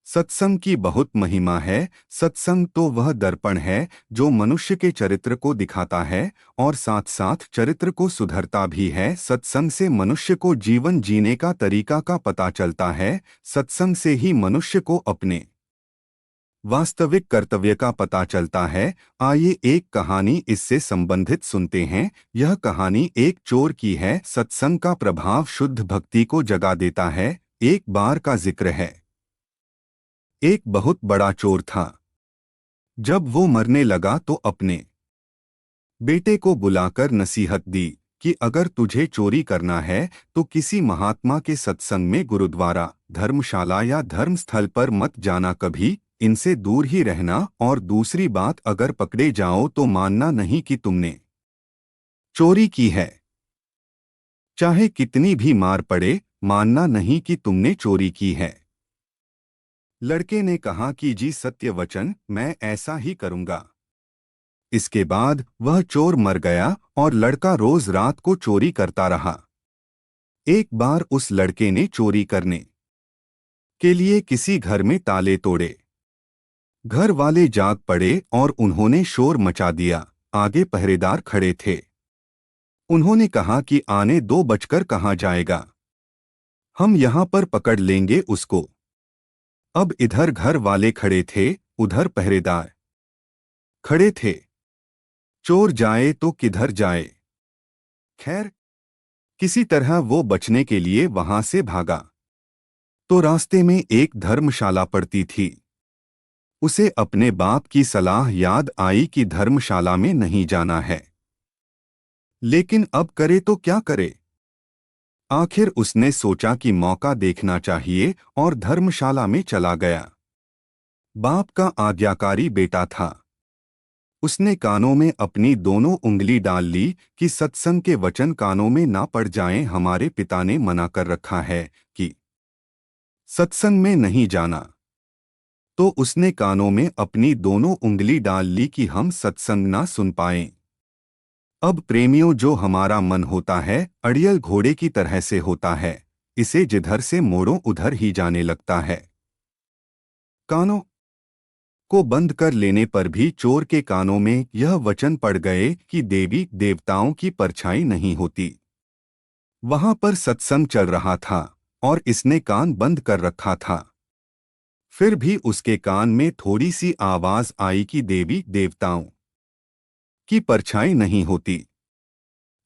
सत्संग की बहुत महिमा है। सत्संग तो वह दर्पण है जो मनुष्य के चरित्र को दिखाता है और साथ साथ चरित्र को सुधरता भी है। सत्संग से मनुष्य को जीवन जीने का तरीका का पता चलता है। सत्संग से ही मनुष्य को अपने वास्तविक कर्तव्य का पता चलता है। आइए एक कहानी इससे संबंधित सुनते हैं। यह कहानी एक चोर की है। सत्संग का प्रभाव शुद्ध भक्ति को जगा देता है। एक बार का जिक्र है। एक बहुत बड़ा चोर था। जब वो मरने लगा तो अपने बेटे को बुलाकर नसीहत दी कि अगर तुझे चोरी करना है तो किसी महात्मा के सत्संग में, गुरुद्वारा, धर्मशाला या धर्मस्थल पर मत जाना कभी। इनसे दूर ही रहना। और दूसरी बात, अगर पकड़े जाओ तो मानना नहीं कि तुमने चोरी की है। चाहे कितनी भी मार पड़े, मानना नहीं कि तुमने चोरी की है। लड़के ने कहा कि जी सत्य वचन, मैं ऐसा ही करूंगा। इसके बाद वह चोर मर गया और लड़का रोज रात को चोरी करता रहा। एक बार उस लड़के ने चोरी करने के लिए किसी घर में ताले तोड़े। घर वाले जाग पड़े और उन्होंने शोर मचा दिया। आगे पहरेदार खड़े थे। उन्होंने कहा कि आने दो, बचकर कहाँ जाएगा, हम यहां पर पकड़ लेंगे उसको। अब इधर घर वाले खड़े थे, उधर पहरेदार खड़े थे। चोर जाए तो किधर जाए। खैर, किसी तरह वो बचने के लिए वहां से भागा तो रास्ते में एक धर्मशाला पड़ती थी। उसे अपने बाप की सलाह याद आई कि धर्मशाला में नहीं जाना है। लेकिन अब करे तो क्या करे। आखिर उसने सोचा कि मौका देखना चाहिए और धर्मशाला में चला गया। बाप का आज्ञाकारी बेटा था। उसने कानों में अपनी दोनों उंगली डाल ली कि सत्संग के वचन कानों में ना पड़ जाएं। हमारे पिता ने मना कर रखा है कि सत्संग में नहीं जाना। तो उसने कानों में अपनी दोनों उंगली डाल ली कि हम सत्संग ना सुन पाएं। अब प्रेमियों, जो हमारा मन होता है अड़ियल घोड़े की तरह से होता है। इसे जिधर से मोड़ो उधर ही जाने लगता है। कानों को बंद कर लेने पर भी चोर के कानों में यह वचन पड़ गए कि देवी देवताओं की परछाई नहीं होती। वहां पर सत्संग चल रहा था और इसने कान बंद कर रखा था। फिर भी उसके कान में थोड़ी सी आवाज आई कि देवी देवताओं की परछाई नहीं होती।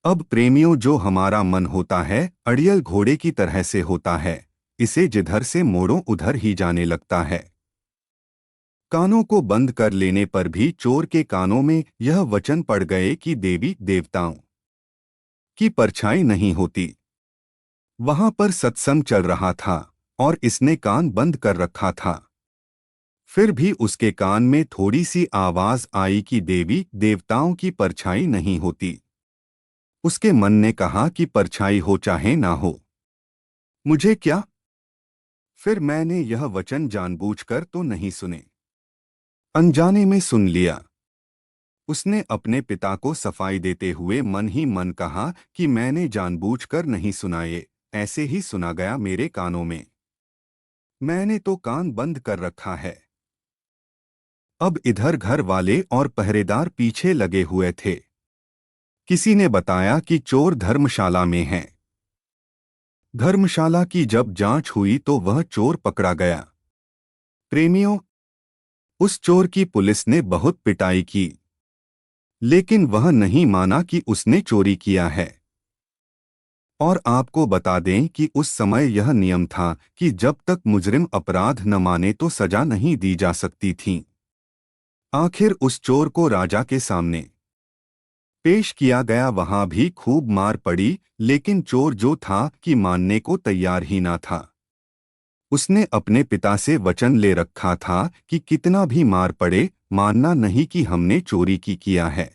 अब प्रेमियों, जो हमारा मन होता है अड़ियल घोड़े की तरह से होता है। इसे जिधर से मोड़ो उधर ही जाने लगता है। कानों को बंद कर लेने पर भी चोर के कानों में यह वचन पड़ गए कि देवी देवताओं की परछाई नहीं होती। वहां पर सत्संग चल रहा था और इसने कान बंद कर रखा था। फिर भी उसके कान में थोड़ी सी आवाज आई कि देवी देवताओं की परछाई नहीं होती। उसके मन ने कहा कि परछाई हो चाहे ना हो, मुझे क्या। फिर मैंने यह वचन जानबूझकर तो नहीं सुने, अनजाने में सुन लिया। उसने अपने पिता को सफाई देते हुए मन ही मन कहा कि मैंने जानबूझकर नहीं सुनाए, ऐसे ही सुना गया मेरे कानों में। मैंने तो कान बंद कर रखा है। अब इधर घर वाले और पहरेदार पीछे लगे हुए थे। किसी ने बताया कि चोर धर्मशाला में है। धर्मशाला की जब जांच हुई तो वह चोर पकड़ा गया। प्रेमियों, उस चोर की पुलिस ने बहुत पिटाई की, लेकिन वह नहीं माना कि उसने चोरी किया है। और आपको बता दें कि उस समय यह नियम था कि जब तक मुजरिम अपराध न माने तो सजा नहीं दी जा सकती थी। आखिर उस चोर को राजा के सामने पेश किया गया। वहां भी खूब मार पड़ी, लेकिन चोर जो था कि मानने को तैयार ही ना था। उसने अपने पिता से वचन ले रखा था कि कितना भी मार पड़े, मानना नहीं कि हमने चोरी की किया है।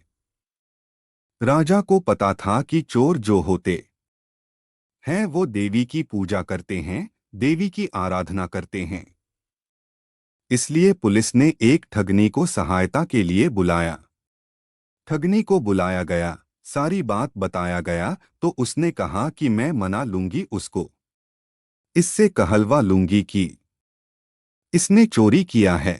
राजा को पता था कि चोर जो होते हैं वो देवी की पूजा करते हैं, देवी की आराधना करते हैं। इसलिए पुलिस ने एक ठगनी को सहायता के लिए बुलाया। ठगनी को बुलाया गया, सारी बात बताया गया तो उसने कहा कि मैं मना लूंगी उसको, इससे कहलवा लूंगी कि इसने चोरी किया है।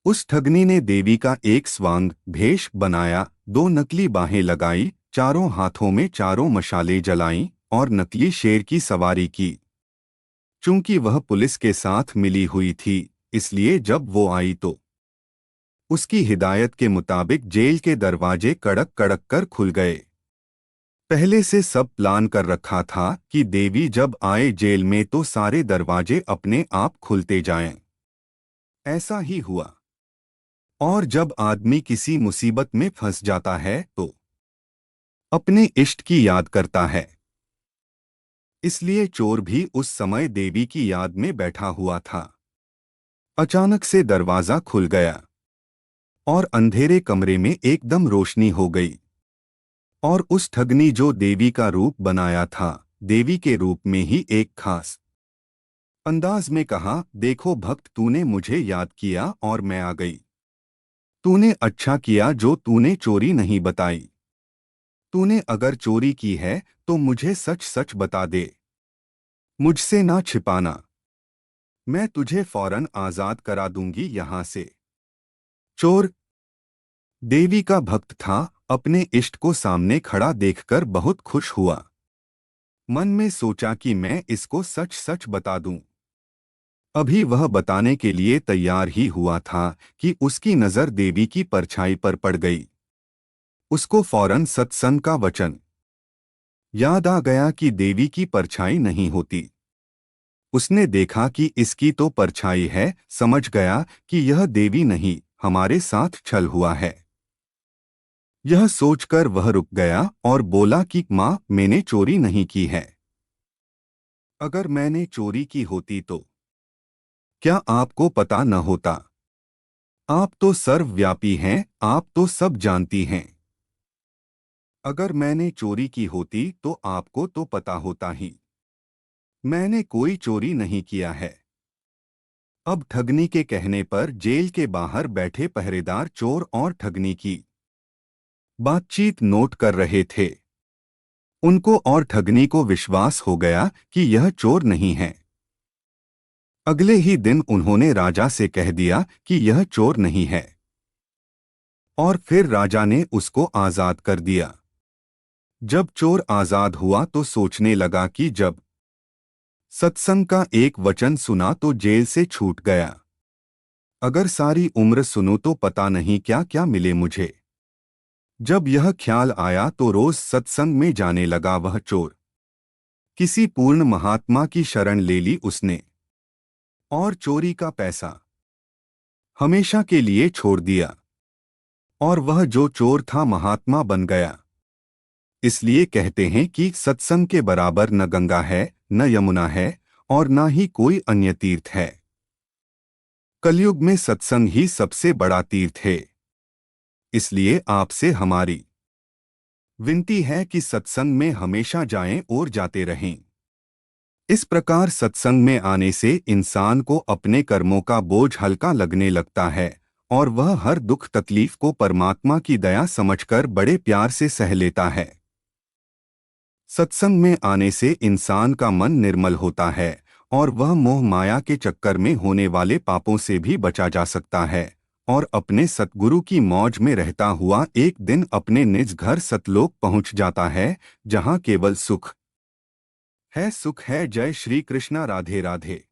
उस ठगनी ने देवी का एक स्वांग भेष बनाया, दो नकली बाहें लगाई, चारों हाथों में चारों मशालें जलाईं और नकली शेर की सवारी की। चूंकि वह पुलिस के साथ मिली हुई थी, इसलिए जब वो आई तो उसकी हिदायत के मुताबिक जेल के दरवाजे कड़क कड़क कर खुल गए। पहले से सब प्लान कर रखा था कि देवी जब आए जेल में तो सारे दरवाजे अपने आप खुलते जाएं। ऐसा ही हुआ। और जब आदमी किसी मुसीबत में फंस जाता है तो अपने इष्ट की याद करता है। इसलिए चोर भी उस समय देवी की याद में बैठा हुआ था। अचानक से दरवाजा खुल गया और अंधेरे कमरे में एकदम रोशनी हो गई। और उस ठगनी जो देवी का रूप बनाया था, देवी के रूप में ही एक खास अंदाज में कहा, देखो भक्त, तूने मुझे याद किया और मैं आ गई। तूने अच्छा किया जो तूने चोरी नहीं बताई। तूने अगर चोरी की है तो मुझे सच सच बता दे, मुझसे ना छिपाना। मैं तुझे फौरन आजाद करा दूंगी यहां से। चोर देवी का भक्त था, अपने इष्ट को सामने खड़ा देखकर बहुत खुश हुआ। मन में सोचा कि मैं इसको सच सच बता दूं। अभी वह बताने के लिए तैयार ही हुआ था कि उसकी नजर देवी की परछाई पर पड़ गई। उसको फौरन सत्संग का वचन याद आ गया कि देवी की परछाई नहीं होती। उसने देखा कि इसकी तो परछाई है, समझ गया कि यह देवी नहीं, हमारे साथ छल हुआ है। यह सोचकर वह रुक गया और बोला कि माँ, मैंने चोरी नहीं की है। अगर मैंने चोरी की होती तो क्या आपको पता न होता? आप तो सर्वव्यापी हैं, आप तो सब जानती हैं। अगर मैंने चोरी की होती तो आपको तो पता होता ही। मैंने कोई चोरी नहीं किया है। अब ठगनी के कहने पर जेल के बाहर बैठे पहरेदार चोर और ठगनी की बातचीत नोट कर रहे थे। उनको और ठगनी को विश्वास हो गया कि यह चोर नहीं है। अगले ही दिन उन्होंने राजा से कह दिया कि यह चोर नहीं है। और फिर राजा ने उसको आजाद कर दिया। जब चोर आजाद हुआ तो सोचने लगा कि जब सत्संग का एक वचन सुना तो जेल से छूट गया। अगर सारी उम्र सुनूं तो पता नहीं क्या क्या मिले मुझे। जब यह ख्याल आया तो रोज सत्संग में जाने लगा वह चोर। किसी पूर्ण महात्मा की शरण ले ली उसने और चोरी का पैसा हमेशा के लिए छोड़ दिया। और वह जो चोर था महात्मा बन गया। इसलिए कहते हैं कि सत्संग के बराबर न गंगा है, न यमुना है और न ही कोई अन्य तीर्थ है। कलयुग में सत्संग ही सबसे बड़ा तीर्थ है। इसलिए आपसे हमारी विनती है कि सत्संग में हमेशा जाएं और जाते रहें। इस प्रकार सत्संग में आने से इंसान को अपने कर्मों का बोझ हल्का लगने लगता है और वह हर दुख तकलीफ को परमात्मा की दया समझकर बड़े प्यार से सह लेता है। सत्संग में आने से इंसान का मन निर्मल होता है और वह मोह माया के चक्कर में होने वाले पापों से भी बचा जा सकता है और अपने सतगुरु की मौज में रहता हुआ एक दिन अपने निज घर सतलोक पहुंच जाता है, जहां केवल सुख है, सुख है। जय श्री कृष्णा। राधे राधे।